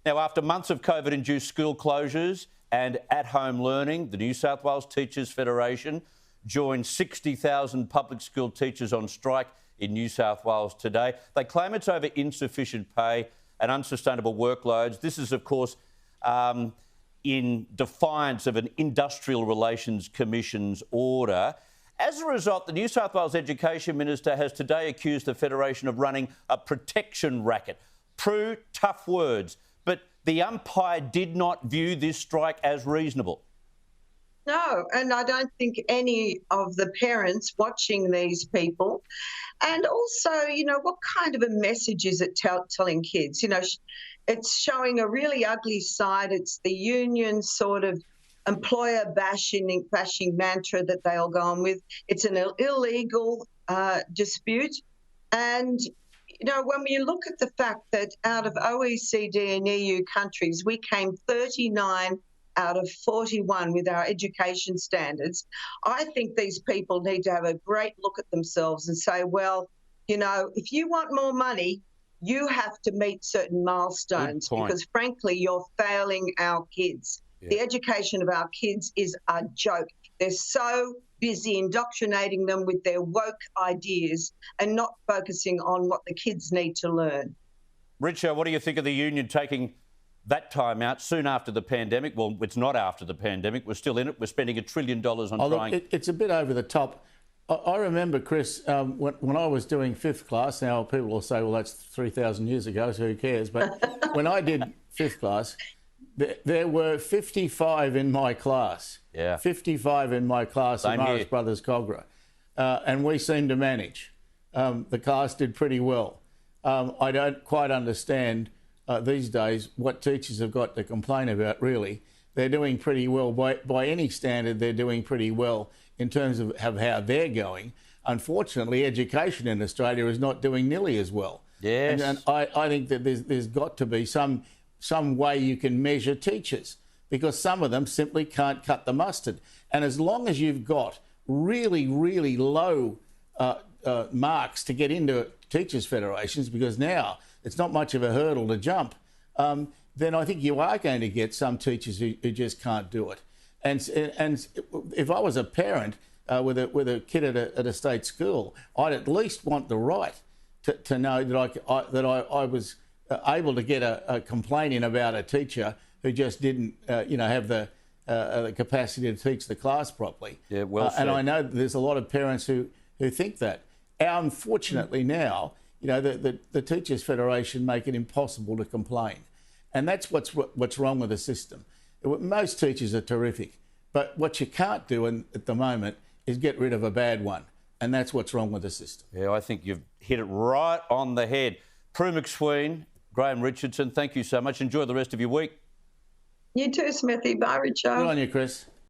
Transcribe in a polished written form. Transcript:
Now, after months of COVID-induced school closures and at-home learning, the New South Wales Teachers Federation joined 60,000 public school teachers on strike in New South Wales today. They claim it's over insufficient pay and unsustainable workloads. This is, of course, in defiance of an Industrial Relations Commission's order. As a result, the New South Wales Education Minister has today accused the Federation of running a protection racket. Prue, tough words, but the umpire did not view this strike as reasonable. No, and I don't think any of the parents watching these people, and also, what kind of a message is it telling kids? It's showing a really ugly side. It's the union sort of employer bashing mantra that they all go on with. It's an illegal dispute. And, when we look at the fact that out of OECD and EU countries, we came 39 out of 41 with our education standards, I think these people need to have a great look at themselves and say, well, if you want more money, you have to meet certain milestones because, frankly, you're failing our kids. Yeah. The education of our kids is a joke. They're so busy indoctrinating them with their woke ideas and not focusing on what the kids need to learn. Richard, what do you think of the union taking that time out soon after the pandemic? Well, it's not after the pandemic. We're still in it. We're spending $1 trillion on trying... Look, it's a bit over the top. I remember, Chris, when I was doing fifth class, now people will say, well, that's 3,000 years ago, so who cares? But when I did fifth class, there were 55 in my class. Yeah. 55 in my class at Morris Brothers Cogra. And we seemed to manage. The class did pretty well. I don't quite understand these days what teachers have got to complain about, really. They're doing pretty well. By any standard, they're doing pretty well in terms of how they're going. Unfortunately, education in Australia is not doing nearly as well. Yes. And I think that there's got to be some way you can measure teachers, because some of them simply can't cut the mustard. And as long as you've got really, really low marks to get into teachers' federations, because now it's not much of a hurdle to jump, then I think you are going to get some teachers who just can't do it. And if I was a parent with a kid at a state school, I'd at least want the right to know that I was able to get a complaint in about a teacher who just didn't have the capacity to teach the class properly. Yeah, well said. And I know there's a lot of parents who think that. Unfortunately now, the Teachers Federation make it impossible to complain. And that's what's wrong with the system. Most teachers are terrific, but what you can't do at the moment is get rid of a bad one. And that's what's wrong with the system. Yeah, I think you've hit it right on the head. Prue MacSween, Graham Richardson, thank you so much. Enjoy the rest of your week. You too, Smithy. Bye, Richard. Good on you, Chris.